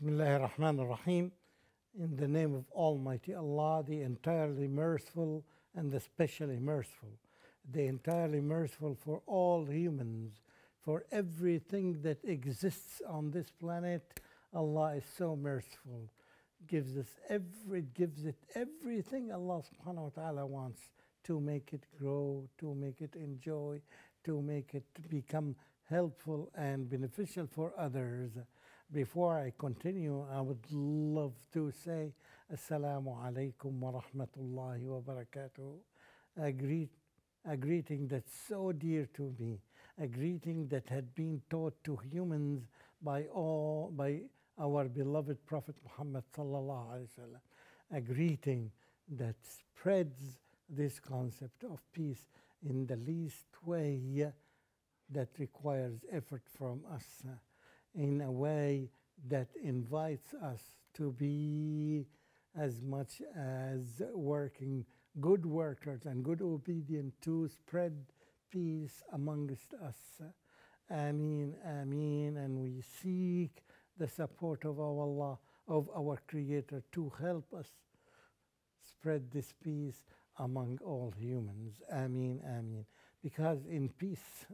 Bismillahir Rahmanir Rahim. In the name of Almighty Allah, the entirely merciful and the specially merciful. The entirely merciful for all humans, for everything that exists on this planet. Allah is so merciful. Gives it everything Allah subhanahu wa ta'ala wants to make it grow, to make it enjoy, to make it become helpful and beneficial for others. Before I continue, I would love to say Assalamu alaikum wa rahmatullahi wa barakatuh. A greeting that's so dear to me, a greeting that had been taught to humans by our beloved Prophet Muhammad sallallahu alaihi wasallam, a greeting that spreads this concept of peace in the least way that requires effort from us, in a way that invites us to be as much as working good workers and good obedient to spread peace amongst us. Ameen, ameen. And we seek the support of Allah, of our Creator, to help us spread this peace among all humans. Ameen, ameen. Because in peace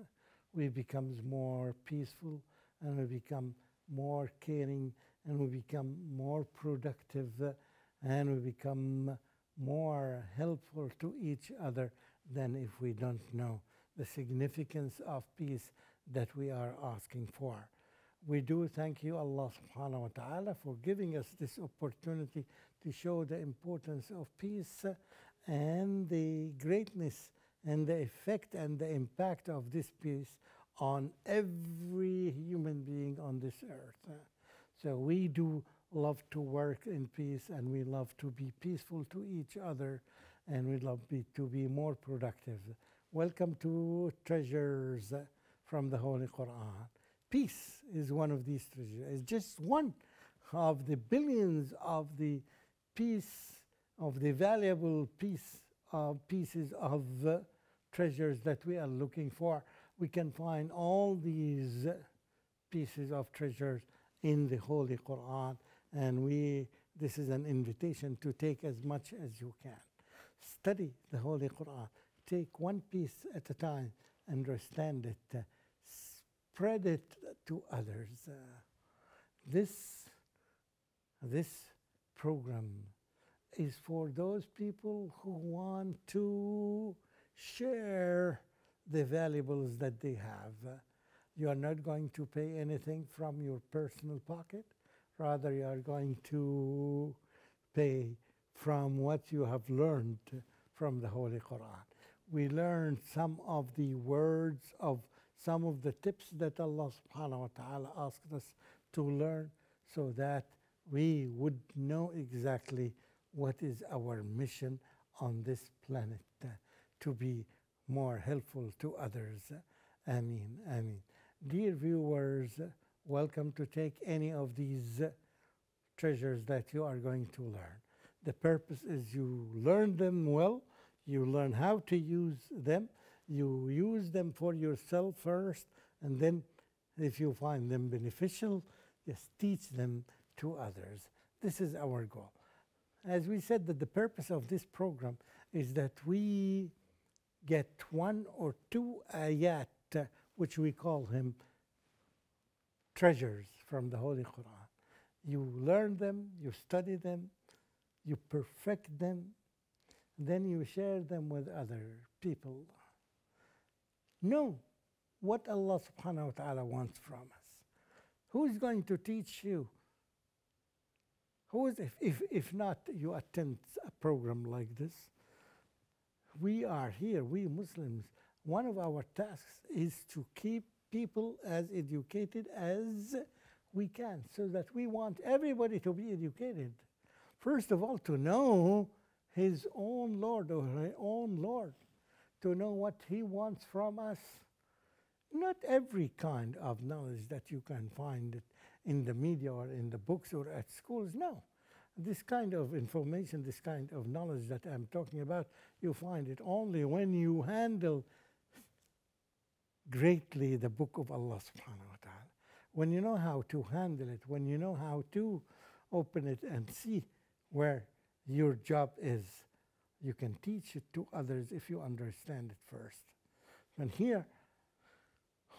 we become more peaceful, and we become more caring, and we become more productive, and we become more helpful to each other than if we don't know the significance of peace that we are asking for. We do thank you, Allah subhanahu wa ta'ala, for giving us this opportunity to show the importance of peace and the greatness and the effect and the impact of this peace on every human being on this earth. So we do love to work in peace, and we love to be peaceful to each other, and we love to be more productive. Welcome to Treasures from the Holy Quran. Peace is one of these treasures. It's just one of the billions of the peace, of the valuable pieces of treasures that we are looking for. We can find all these pieces of treasures in the Holy Quran, and this is an invitation to take as much as you can. Study the Holy Quran. Take one piece at a time, understand it, spread it to others. This program is for those people who want to share the valuables that they have. You are not going to pay anything from your personal pocket. Rather, you are going to pay from what you have learned from the Holy Quran. We learned some of the words of some of the tips that Allah subhanahu wa ta'ala asked us to learn, so that we would know exactly what is our mission on this planet, to be more helpful to others. Ameen, ameen. Dear viewers, welcome to take any of these treasures that you are going to learn. The purpose is you learn them well, you learn how to use them, you use them for yourself first, and then if you find them beneficial, just teach them to others. This is our goal. As we said, that the purpose of this program is that we get one or two ayat, which we call him treasures from the Holy Quran. You learn them, you study them, you perfect them, then you share them with other people. Know what Allah subhanahu wa ta'ala wants from us. Who is going to teach you? Who is, if not you attend a program like this? We are here, we Muslims, one of our tasks is to keep people as educated as we can, so that we want everybody to be educated. First of all, to know his own Lord or her own Lord, to know what he wants from us. Not every kind of knowledge that you can find in the media or in the books or at schools, no. This kind of information, this kind of knowledge that I'm talking about, you find it only when you handle greatly the book of Allah subhanahu wa ta'ala, when you know how to handle it, when you know how to open it and see where your job is, you can teach it to others if you understand it first. And here,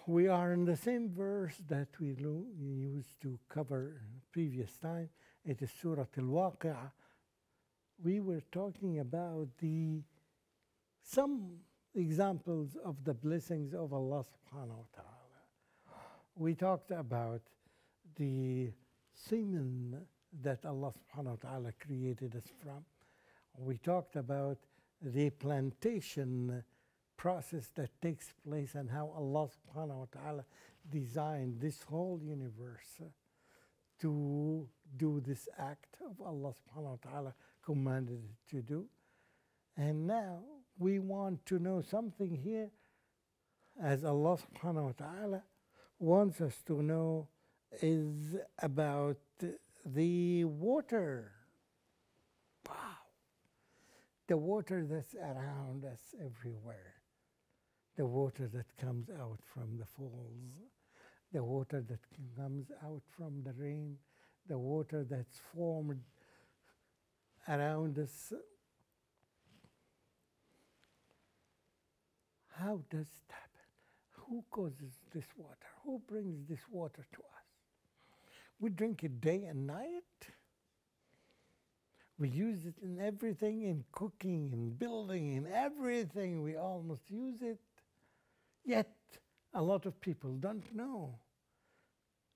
we are in the same verse that we used to cover previous time. It is Surah Al-Waqi'ah. We were talking about some examples of the blessings of Allah subhanahu wa ta'ala. We talked about the semen that Allah subhanahu wa ta'ala created us from. We talked about the plantation process that takes place and how Allah subhanahu wa ta'ala designed this whole universe to do this act of Allah subhanahu wa ta'ala commanded it to do. And now we want to know something here, as Allah subhanahu wa ta'ala wants us to know, is about the water. Wow. The water that's around us everywhere. The water that comes out from the falls. The water that comes out from the rain. The water that's formed around us. How does it happen? Who causes this water? Who brings this water to us? We drink it day and night. We use it in everything, in cooking, in building, in everything. We almost use it. Yet, a lot of people don't know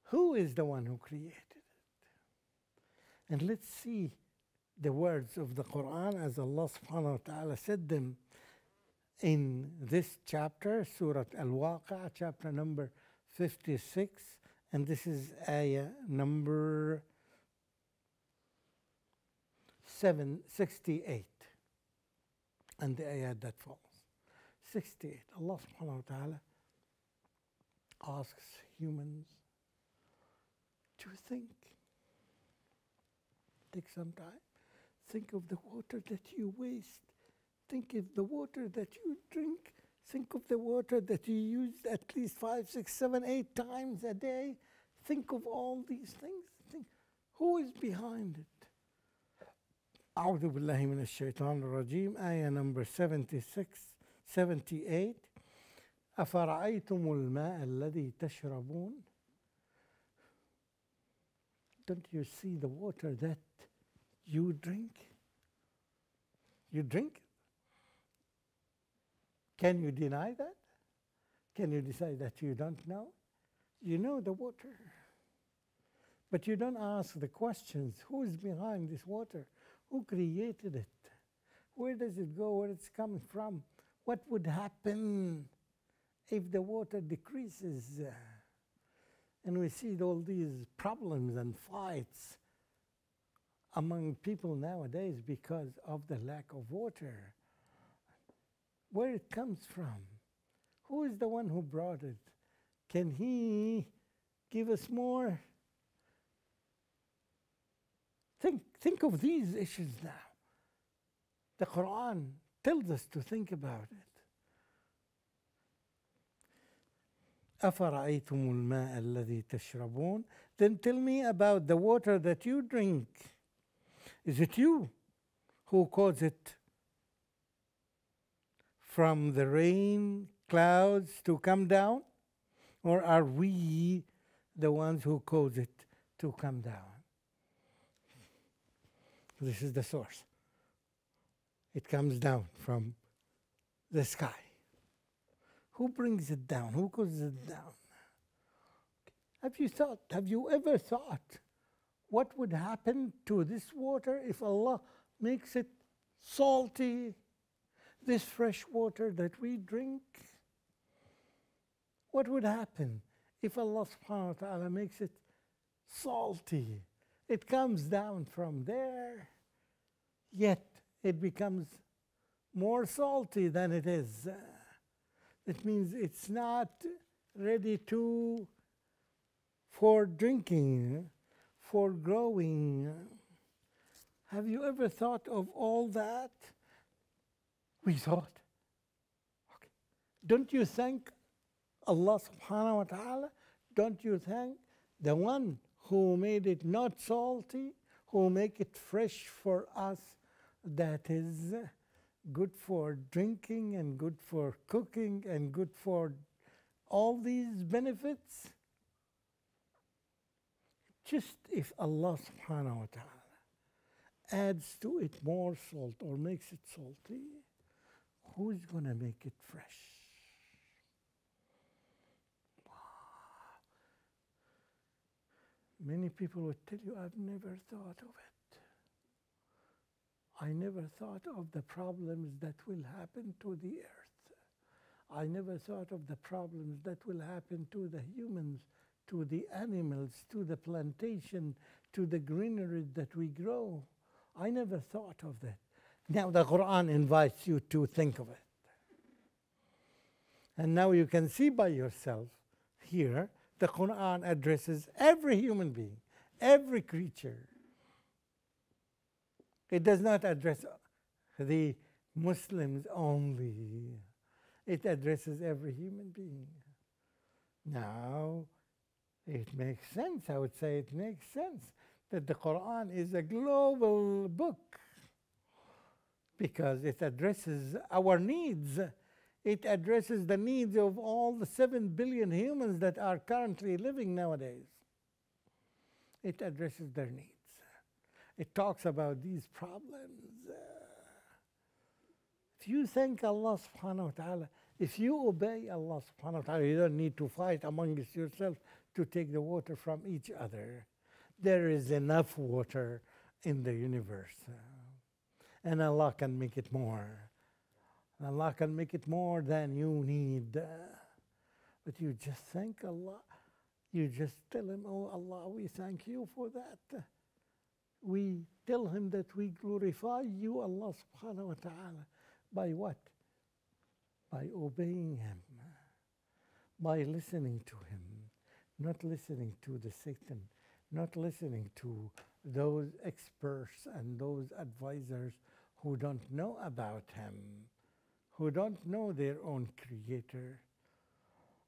who is the one who created it. And let's see the words of the Quran as Allah subhanahu wa ta'ala said them in this chapter, Surah Al-Waqi'ah, chapter number 56, and this is ayah number 68, and the ayah that follows. 68, Allah subhanahu wa ta'ala asks humans to think. Take some time. Think of the water that you waste. Think of the water that you drink. Think of the water that you use at least 5, 6, 7, 8 times a day. Think of all these things. Think, who is behind it? أعوذ بالله من الشيطان الرجيم. آية number 78. أفرأيتم الماء الذي تشربون? Don't you see the water that you drink? You drink? Can you deny that? Can you decide that you don't know? You know the water. But you don't ask the questions. Who is behind this water? Who created it? Where does it go? Where it's coming from? What would happen if the water decreases? And we see all these problems and fights among people nowadays because of the lack of water. Where it comes from? Who is the one who brought it? Can he give us more? Think of these issues now. The Quran tells us to think about it. أَفَرَأَيْتُمُ الْمَاءَ الَّذِي تَشْرَبُونَ? Then tell me about the water that you drink. Is it you who caused it from the rain, clouds to come down? Or are we the ones who cause it to come down? This is the source. It comes down from the sky. Who brings it down? Who causes it down? Have you ever thought what would happen to this water if Allah makes it salty? This fresh water that we drink? What would happen if Allah subhanahu wa ta'ala makes it salty? It comes down from there, yet it becomes more salty than it is. It means it's not ready for drinking, for growing. Have you ever thought of all that? We thought. Okay. Don't you thank Allah subhanahu wa ta'ala? Don't you thank The one who made it not salty, who make it fresh for us, that is good for drinking and good for cooking and good for all these benefits. Just if Allah subhanahu wa ta'ala adds to it more salt or makes it salty, who's going to make it fresh? Many people would tell you, I've never thought of it. I never thought of the problems that will happen to the earth. I never thought of the problems that will happen to the humans, to the animals, to the plantation, to the greenery that we grow. I never thought of that. Now the Quran invites you to think of it. And now you can see by yourself here, the Quran addresses every human being, every creature. It does not address the Muslims only. It addresses every human being. Now, it makes sense, I would say it makes sense that the Quran is a global book because it addresses our needs. It addresses the needs of all the 7 billion humans that are currently living nowadays. It addresses their needs. It talks about these problems. If you thank Allah subhanahu wa ta'ala, if you obey Allah subhanahu wa ta'ala, you don't need to fight amongst yourselves to take the water from each other. There is enough water in the universe. And Allah can make it more. Allah can make it more than you need. But you just thank Allah. You just tell Him, oh Allah, we thank you for that. We tell Him that we glorify you, Allah subhanahu wa ta'ala. By what? By obeying Him. By listening to Him. Not listening to the Satan. Not listening to those experts and those advisors who don't know about Him, who don't know their own Creator.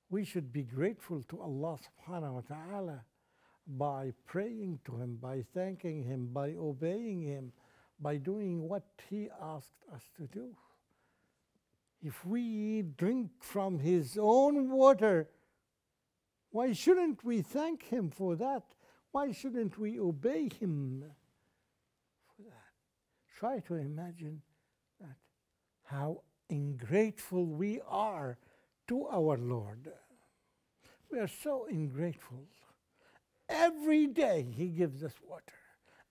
We should be grateful to Allah subhanahu wa ta'ala by praying to Him, by thanking Him, by obeying Him, by doing what He asked us to do. If we drink from His own water, why shouldn't we thank Him for that? Why shouldn't we obey Him for that? Try to imagine that, how ungrateful we are to our Lord. We are so ungrateful. Every day He gives us water.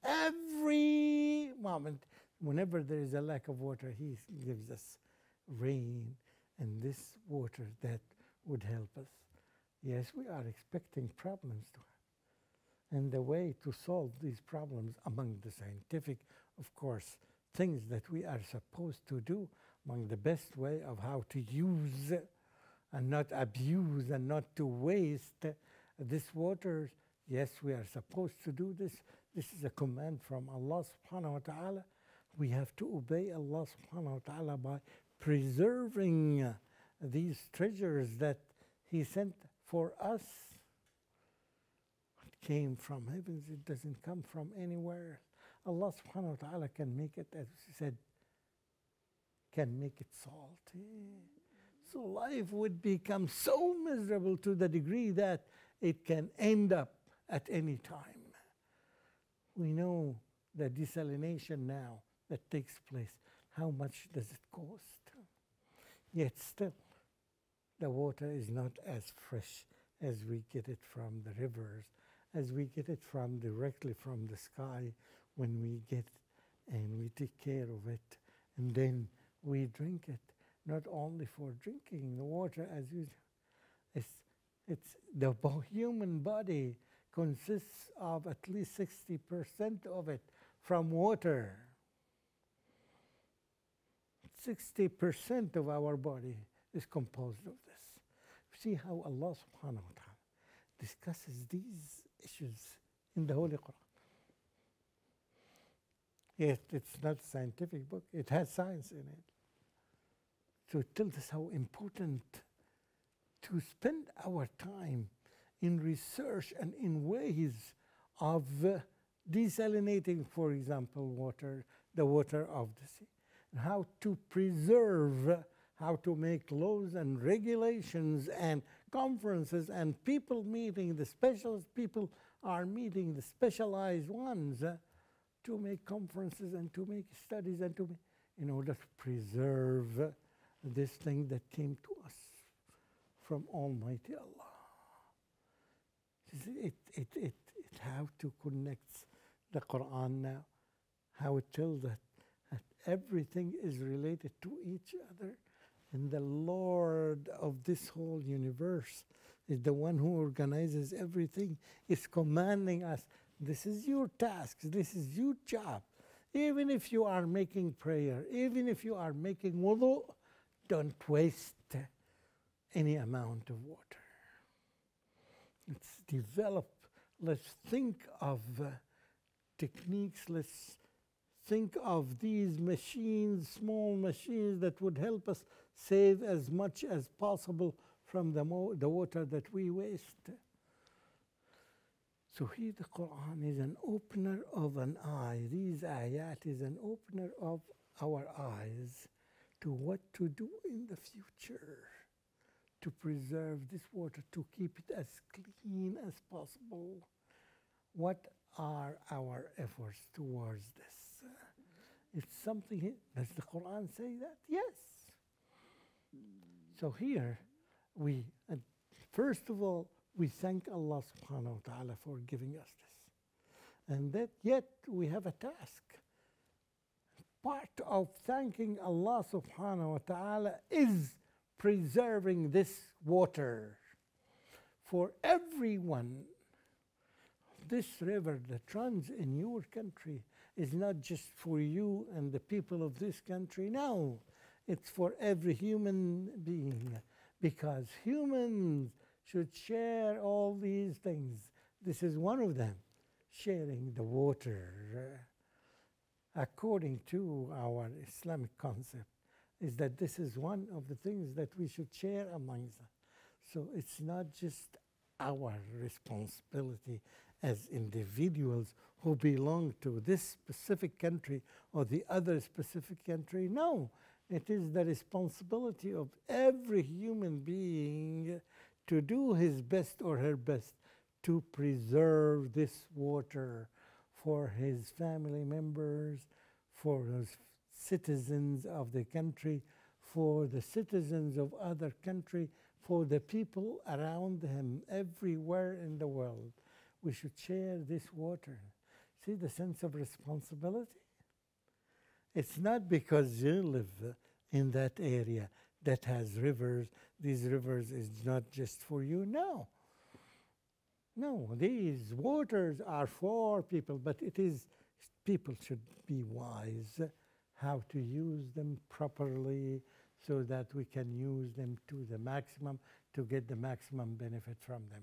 Every moment, whenever there is a lack of water, He gives us rain and this water that would help us. Yes, we are expecting problems to happen. And the way to solve these problems among the scientific, of course, things that we are supposed to do, among the best way of how to use and not abuse and not to waste this water. Yes, we are supposed to do this. This is a command from Allah subhanahu wa ta'ala. We have to obey Allah subhanahu wa ta'ala by preserving these treasures that He sent for us. It came from heavens, it doesn't come from anywhere. Allah subhanahu wa ta'ala can make it, as He said, can make it salty. So life would become so miserable to the degree that it can end up at any time. We know the desalination now that takes place. How much does it cost? Yet still, the water is not as fresh as we get it from the rivers, as we get it from directly from the sky when we get and we take care of it. And then we drink it, not only for drinking the water as usual. It's the human body consists of at least 60% of it from water. 60% of our body is composed of this. See how Allah subhanahu wa ta'ala discusses these issues in the Holy Quran. Yes, it's not a scientific book. It has science in it. So it tells us how important to spend our time in research and in ways of desalinating, for example, water, the water of the sea, and how to preserve, how to make laws and regulations and conferences and people meeting, the specialist people are meeting the specialized ones to make conferences and to make studies and to in order to preserve this thing that came to us from Almighty Allah. It how to connect the Quran now, how it tells that everything is related to each other, and the Lord of this whole universe is the one who organizes everything, is commanding us, this is your task, this is your job. Even if you are making prayer, even if you are making wudu, don't waste any amount of water. Let's develop, let's think of techniques, let's think of these machines, small machines that would help us save as much as possible from the water that we waste. So here the Quran is an opener of an eye. These ayat is an opener of our eyes to what to do in the future to preserve this water, to keep it as clean as possible. What are our efforts towards this? It's something, does the Quran say that? Yes. So here we, first of all, we thank Allah subhanahu wa ta'ala for giving us this. And that yet we have a task. Part of thanking Allah subhanahu wa ta'ala is preserving this water for everyone. This river that runs in your country is not just for you and the people of this country. No, it's for every human being, because humans should share all these things. This is one of them, sharing the water. According to our Islamic concept, is that this is one of the things that we should share amongst us. So it's not just our responsibility as individuals who belong to this specific country or the other specific country. No, it is the responsibility of every human being to do his best or her best to preserve this water for his family members, for his citizens of the country, for the citizens of other country, for the people around him everywhere in the world. We should share this water. See the sense of responsibility? It's not because you live in that area that has rivers. These rivers is not just for you. No. No, these waters are for people, but it is, people should be wise how to use them properly so that we can use them to the maximum, to get the maximum benefit from them.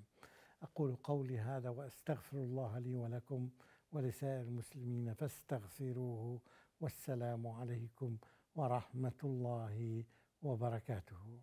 أقول قولي هذا وأستغفر الله لي ولكم ولسائر المسلمين فاستغفروه والسلام عليكم ورحمة الله وبركاته.